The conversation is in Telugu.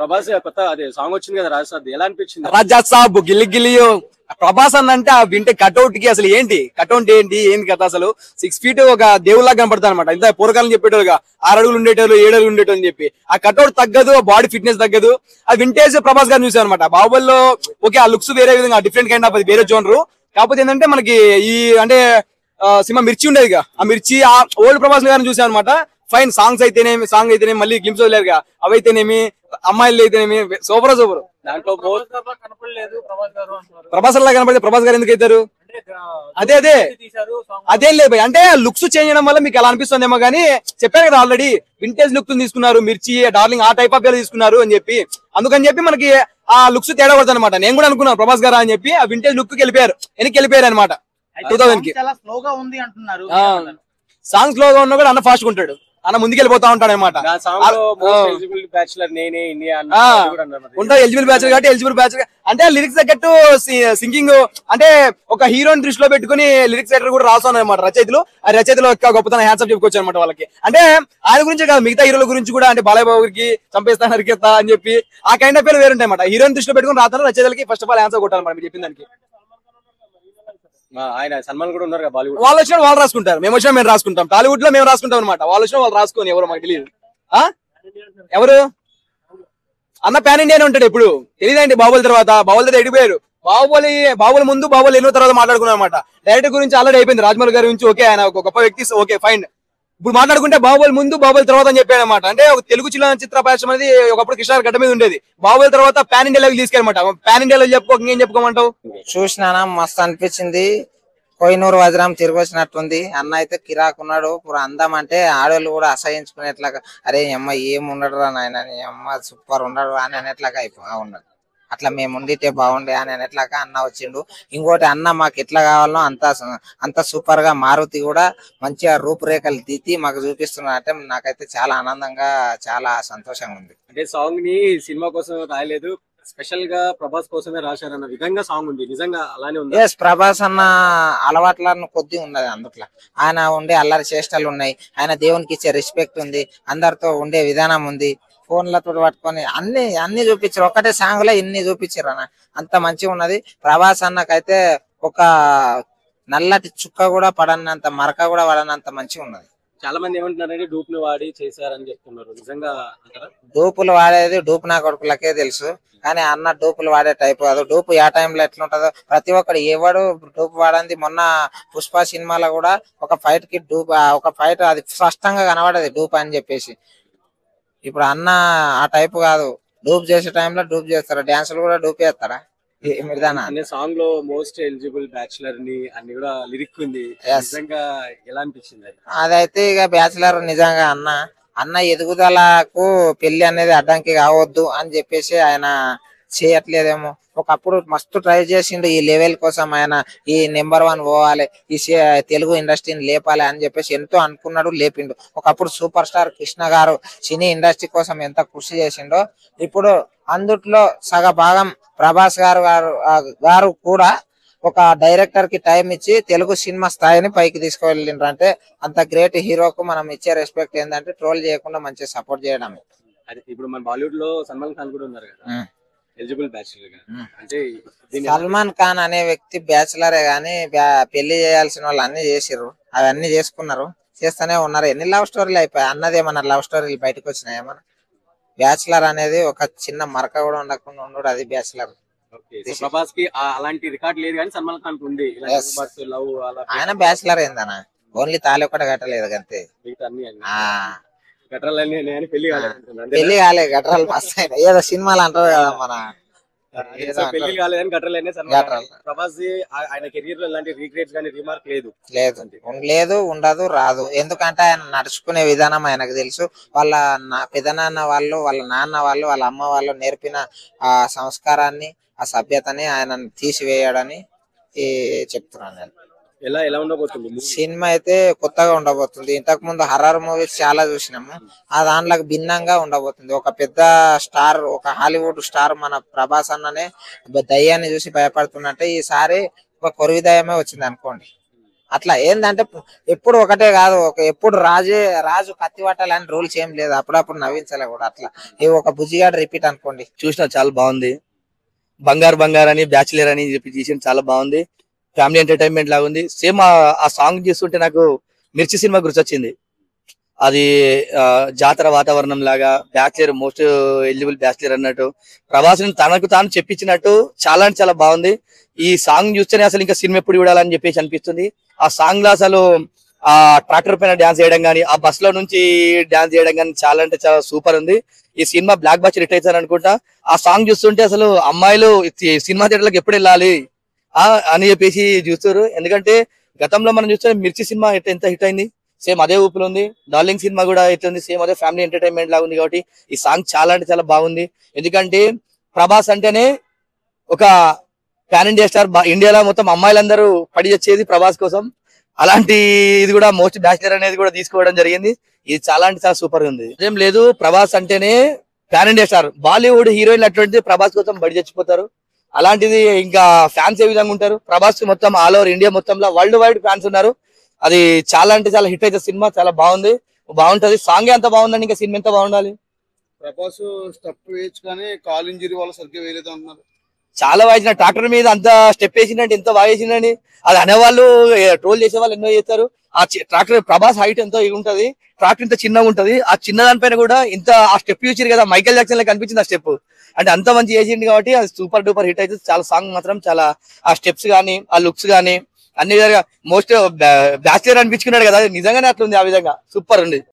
ప్రభాస్ కొత్త అదే సాంగ్ వచ్చింది కదా రాజసాద్, ఎలా అనిపించింది? రాజా సాబ్ గిల్లి గిల్లి ప్రభాస్ అన్న అంటే ఆ వింటే కట్అవుట్ కి అసలు ఏంటి ఏంది కదా అసలు 6 feet ఒక దేవుళ్ళగా కనపడతారు అనమాట. ఇంత పూర్వకాలం చెప్పేటోళ్ళుగా 6 అడుగులు ఉండేటోళ్ళు 7 అడుగులు ఉండేటోళ్ళు అని చెప్పి ఆ కట్అవుట్ తగ్గదు, బాడీ ఫిట్నెస్ తగ్గదు. ఆ వింటేజ్ ప్రభాస్ గారిని చూసాను అనమాట. బాహుబలిలో ఓకే ఆ లుక్స్ వేరే విధంగా డిఫరెంట్ కైండ్ ఆఫ్ అది వేరే జోనరు. కాకపోతే ఏంటంటే మనకి ఈ అంటే సినిమా మిర్చి ఉండేదిగా, ఆ మిర్చి ఆ ఓల్డ్ ప్రభాస్ గారిని చూసాను అనమాట. ఫైన్ సాంగ్ అయితేనేమి మళ్ళీ గ్లిమ్స్ వదిలేరుగా అవైతేనేమి, అమ్మాయిలు అయితేనేమి సూపర్. దాంట్లో ప్రభాస్ అలా కనపడితే ప్రభాస్ గారు ఎందుకు అవుతారు? అదేం లేదు అంటే లుక్స్ చేంజ్ చేయడం వల్ల మీకు ఎలా అనిపిస్తుందేమో కానీ చెప్పారు కదా ఆల్రెడీ వింటేజ్ లుక్ తీసుకున్నారు, మిర్చి డార్లింగ్ ఆ టైప్ ఆఫ్ తీసుకున్నారు అని చెప్పి. అందుకని చెప్పి మనకి ఆ లుక్స్ తేడా పడుతుంది అనమాట. నేను కూడా అనుకున్నాను ప్రభాస్ గారు అని చెప్పి ఆ వింటేజ్ లుక్ వెళ్ళిపోయారు అనమాట. 2000 కి సాంగ్ స్లోగా ఉన్నా కూడా అన్న ఫాస్ట్ గా ఉంటాడు, అన్న ముందుకెళ్ళిపోతా ఉంటాడు అనమాట. ఉంటాయి ఎలిజిబుల్ బ్యాచులర్ కాబట్టి ఎలిజిబుల్ బ్యాచులర్ అంటే లిరిక్స్ తగ్గట్టు సింగింగ్ అంటే ఒక హీరోని దృష్టిలో పెట్టుకుని లిరిక్స్ రైటర్ కూడా రాస్తాను అనమాట రచయితలు. ఆ రచయితలు గొప్పతనం హ్యాండ్సప్ చెప్పుకోవచ్చు అనమాట వాళ్ళకి. అంటే ఆయన గురించే కాదు మిగతా హీరోల గురించి కూడా, అంటే బాలయ్య బాబుకి చంపేస్తా నరికేస్తా అని చెప్పి ఆ కైండ్ ఆఫ్ పేరు వేరుంటాయి అనమాట. హీరోని దృష్టిలో పెట్టుకుని రాస్తాను రచయితలకి ఫస్ట్ ఆఫ్ ఆల్ హ్యాండ్సప్ కొట్టాలన్నమాట మీరు చెప్పిన దానికి. ఆయన సల్మాన్ కూడా ఉన్నారు బాలీవుడ్, వాళ్ళు వచ్చిన వాళ్ళు రాసుకుంటారు, మేము వచ్చినా మేము రాసుకుంటాం. టాలీవుడ్ లో మేము రాసుకుంటాం అనమాట, వాళ్ళు వచ్చిన వాళ్ళు రాసుకొని ఎవరు మాకు తెలియదు. ఎవరు అన్న ప్యాన్ ఇండియానే ఉంటాడు ఎప్పుడు తెలియదండి. బాహుబలి తర్వాత ఎడిపోయారు. బాహుబలి ముందు బాహుబలి ఎన్నో తర్వాత మాట్లాడుకున్నాం అనమాట. డైరెక్టర్ గురించి ఆల్రెడీ అయిపోయింది. రాజమౌళి గారి గురించి ఓకే, ఆయన ఒక గొప్ప వ్యక్తి ఓకే ఫైన్. ఇప్పుడు మాట్లాడుకుంటే బాహుబలి ముందు బాహుబలి తర్వాత అని చెప్పాడు అనమాట. అంటే ఒక తెలుగు చిత్ర పరిశ్రమ అనేది ఒకప్పుడు కృష్ణ గడ్డ మీద ఉండేది. బాహుబలి తర్వాత పాన్ ఇండియా లెవెల్ తీసుకెళ్ళమాట. పాన్ ఇండియా లెవెల్ చెప్పుకో, ఇంకేం చెప్పుకోమంటావు? చూసినా మస్తు అనిపించింది. కోహినూరు వజ్రం తిరిగి వచ్చినట్టుంది. అన్న అయితే కిరాకున్నాడు. ఇప్పుడు అందం అంటే ఆడవాళ్ళు కూడా అసహించుకునేట్లాగా, అరే అమ్మ ఏముండడు రా నాయన, అమ్మ సూపర్ ఉండడు అని అనేట్లాగా ఉన్నాడు. అట్లా మేము ఉండితే బాగుండే అని అనేట్లాగా అన్న వచ్చిండు. ఇంకోటి అన్న మాకు ఎట్లా కావాలో అంత సూపర్ గా మారుతి కూడా మంచిగా రూపురేఖలు దిద్ది మాకు చూపిస్తున్నా అంటే నాకైతే చాలా ఆనందంగా చాలా సంతోషంగా ఉంది. అంటే సాంగ్ ని సినిమా కోసం రాయలేదు, స్పెషల్ గా ప్రభాస్ కోసమే రాశారన్న విధంగా సాంగ్ ఉంది. నిజంగా అలానే ఉంది. ప్రభాస్ అన్న అలవాట్లను కొద్ది ఉన్నది అందుట్లో. ఆయన ఉండే అల్లరి చేష్టలు ఉన్నాయి, ఆయన దేవునికి ఇచ్చే రెస్పెక్ట్ ఉంది, అందరితో ఉండే విధానం ఉంది. ఫోన్లతో పట్టుకొని అన్ని చూపించారు. ఒకటే సాంగ్ లో ఇన్ని చూపించారు అన్న, అంత మంచిగా ఉన్నది. ప్రభాస్ అన్నకైతే ఒక నల్లటి చుక్క కూడా పడనంత, మరక కూడా పడనంత మంచిగా ఉన్నది. చాలా మంది ఏమంటున్నారంటే డూప్ ను వాడి చేశారని చెప్తున్నారు, నిజంగా అంటారా? డూపులు వాడేది డూప్ నా కొడుకులకే తెలుసు, కానీ అన్న డూపులు వాడే టైప్ కాదు. డూపు ఏ టైంలో ఎట్లుంటుందో ప్రతి ఒక్కడు ఎవడు డూపు వాడింది. మొన్న పుష్ప సినిమాలో కూడా ఒక ఫైట్ కి ఒక ఫైట్ అది స్పష్టంగా కనబడేది డూప్ అని చెప్పేసి. ఇప్పుడు అన్న ఆ టైప్ కాదు, డూప్ చేసే టైంలో డూప్ చేస్తారు. డాన్సులు కూడా డూప్ చేస్తారా? సాంగ్ లో మోస్ట్ ఎలిజిబుల్ బ్యాచులర్ ని అన్ని కూడా లిరిక్ ఉంది, నిజంగా ఎలా అనిపించింది? అదైతే ఇక బ్యాచులర్ నిజంగా అన్న ఎదుగుదలకు పెళ్లి అనేది అడ్డంకి కావద్దు అని చెప్పేసి ఆయన చేయట్లేదేమో. ఒకప్పుడు మస్తు ట్రై చేసిండు ఈ లెవెల్ కోసం, ఆయన ఈ నెంబర్ 1 పోవాలి, ఈ తెలుగు ఇండస్ట్రీని లేపాలి అని చెప్పేసి ఎంతో అనుకున్నాడు, లేపిండు. ఒకప్పుడు సూపర్ స్టార్ కృష్ణ గారు సినీ ఇండస్ట్రీ కోసం ఎంత కృషి చేసిండో, ఇప్పుడు అందుట్లో సగ భాగం ప్రభాస్ గారు కూడా ఒక డైరెక్టర్ కి టైం ఇచ్చి తెలుగు సినిమా స్థాయిని పైకి తీసుకువెళ్ళిండ్రు. అంటే అంత గ్రేట్ హీరోకు మనం ఇచ్చే రెస్పెక్ట్ ఏంటంటే ట్రోల్ చేయకుండా మంచిగా సపోర్ట్ చేయడమే. ఇప్పుడు మన బాలీవుడ్ లో సల్మాన్ ఖాన్ కూడా ఉన్నారు కదా ఎలిజిబుల్ బ్యాచులర్ గా. అంటే సల్మాన్ ఖాన్ అనే వ్యక్తి బ్యాచులరే గానీ పెళ్లి చేయాల్సిన వాళ్ళు అన్ని చేసిర్రు, అవన్నీ చేసుకున్నారు, చేస్తూనే ఉన్నారు. ఎన్ని లవ్ స్టోరీలు అయిపోయాయి. అన్నదేమన్నా లవ్ స్టోరీలు బయటకు వచ్చినాయి ఏమన్నా? బ్యాచులర్ అనేది ఒక చిన్న మరక కూడా ఉండకుండా ఉండడు, అది బ్యాచులర్. ప్రభాస్ కి అలాంటి రికార్డ్ లేదు కానీ సల్మాన్ ఖాన్ ఉంది. ఆయన బ్యాచులర్ ఏందన్నా, ఓన్లీ తాళి ఒకటి కట్టలేదు అంతే. పెళ్లి కాలే గట్రాలు మస్తు అయినాయి. ఏదో సినిమాలు అంటారు కదా మన పెళ్లి కాలేదని గట్రలేనే. ప్రభాస్ ఆయన కెరీర్ లో ఇలాంటి రీక్రియేట్స్ కానీ రిమార్క్ లేదు, ఉండదు, రాదు. ఎందుకంటే ఆయన నడుచుకునే విధానం ఆయనకు తెలుసు. వాళ్ళ పెదనాన్న వాళ్ళు, వాళ్ళ నాన్న వాళ్ళు, వాళ్ళ అమ్మ వాళ్ళు నేర్పిన ఆ సంస్కారాన్ని, ఆ సభ్యతని ఆయన తీసివేయడని చెప్తున్నాను నేను. ఎలా ఉండబోతుంది సినిమా అయితే కొత్తగా ఉండబోతుంది. ఇంతకు ముందు హర్రర్ మూవీస్ చాలా చూసినాము, ఆ దాంట్లోకి భిన్నంగా ఉండబోతుంది. ఒక పెద్ద స్టార్, ఒక హాలీవుడ్ స్టార్ మన ప్రభాస్ అన్ననే దయ్యాన్ని చూసి భయపడుతున్నట్టే ఈసారి ఒక కొరివి దయ్యమే వచ్చింది అనుకోండి. అట్లా ఏంటంటే ఎప్పుడు ఒకటే కాదు, ఎప్పుడు రాజు కత్తి పట్టాలని రూల్స్ ఏం లేదు, అప్పుడప్పుడు నవ్వించాలి కూడా. అట్లా ఇది ఒక బుజ్జిగాడు రిపీట్ అనుకోండి. చూసిన చాలా బాగుంది. బంగారు అని బ్యాచులర్ అని చెప్పి తీసిన చాలా బాగుంది. ఫ్యామిలీ ఎంటర్టైన్మెంట్ లాగా ఉంది. సేమ్ ఆ సాంగ్ చూస్తుంటే నాకు మిర్చి సినిమా గుర్తొచ్చింది. అది జాతర వాతావరణం లాగా, బ్యాచులర్ మోస్ట్ ఎలిజిబుల్ బ్యాచులర్ అన్నట్టు ప్రభాస్ తనకు తాను చెప్పించినట్టు చాలా అంటే చాలా బాగుంది. ఈ సాంగ్ చూస్తేనే అసలు ఇంకా సినిమా ఎప్పుడు చూడాలని చెప్పేసి అనిపిస్తుంది. ఆ సాంగ్ లో అసలు ఆ ట్రాక్టర్ పైన డాన్స్ చేయడం గానీ, ఆ బస్ లో నుంచి డాన్స్ చేయడం గానీ చాలా అంటే చాలా సూపర్ ఉంది. ఈ సినిమా బ్లాక్ బస్టర్ హిట్ అవుతారు అనుకుంటా. ఆ సాంగ్ చూస్తుంటే అసలు అమ్మాయిలు సినిమా థియేటర్లకు ఎప్పుడు వెళ్ళాలి అని చెప్పేసి చూస్తారు. ఎందుకంటే గతంలో మనం చూస్తే మిర్చి సినిమా ఎంత హిట్ అయింది, సేమ్ అదే ఊపులు ఉంది. డార్లింగ్ సినిమా కూడా ఎట్లుంది, సేమ్ అదే ఫ్యామిలీ ఎంటర్టైన్మెంట్ లాగా ఉంది. కాబట్టి ఈ సాంగ్ చాలా అంటే చాలా బాగుంది. ఎందుకంటే ప్రభాస్ అంటేనే ఒక ప్యాన్ ఇండియా స్టార్. ఇండియాలో మొత్తం అమ్మాయిలందరూ పడి వచ్చేది ప్రభాస్ కోసం. అలాంటి ఇది కూడా మోస్ట్ బ్యాచులర్ అనేది కూడా తీసుకోవడం జరిగింది. ఇది చాలా అంటే చాలా సూపర్ ఉంది. ఏం లేదు, ప్రభాస్ అంటేనే ప్యాన్ ఇండియా స్టార్. బాలీవుడ్ హీరోయిన్లు అటువంటిది ప్రభాస్ కోసం బడి చచ్చిపోతారు. అలాంటిది ఇంకా ఫ్యాన్స్ ఏ విధంగా ఉంటారు. ప్రభాస్ మొత్తం ఆల్ ఓవర్ ఇండియా మొత్తంలో వరల్డ్ వైడ్ ఫ్యాన్స్ ఉన్నారు. అది చాలా అంటే చాలా హిట్ అయితే సినిమా చాలా బాగుంటది. సాంగ్ ఎంత బాగుందండి, ఇంకా సినిమా ఎంత బాగుండాలి. ప్రభాస్ స్టెప్ వేయచ్చు కానీ కాల్ ఇంజరీ వల్ల సరిగ్గా వేయలేదు అంటున్నారు. చాలా వాయించిన ట్రాక్టర్ మీద అంత స్టెప్ వేసిందంటే ఎంత బాగా వేసిందండి. అది అనేవాళ్ళు ట్రోల్ చేసే వాళ్ళు ఎన్నో చేస్తారు. ఆ ట్రాక్టర్ ప్రభాస్ హైట్ ఎంతో ఉంటది, ట్రాక్టర్ ఇంత చిన్నగా ఉంటది. ఆ చిన్న దానిపైన కూడా ఇంత ఆ స్టెప్ చూసారు కదా, మైకేల్ జాక్సన్ లా కనిపించింది ఆ స్టెప్. అంటే అంత మంచి చేసింది కాబట్టి అది సూపర్ డూపర్ హిట్ అయితే చాలా. సాంగ్ మాత్రం చాలా, ఆ స్టెప్స్ గానీ, ఆ లుక్స్ గానీ అన్ని విధాలుగా మోస్ట్ బ్యాచులర్ అనిపించుకున్నాడు కదా, నిజంగానే అట్లుంది. ఆ విధంగా సూపర్ ఉంది.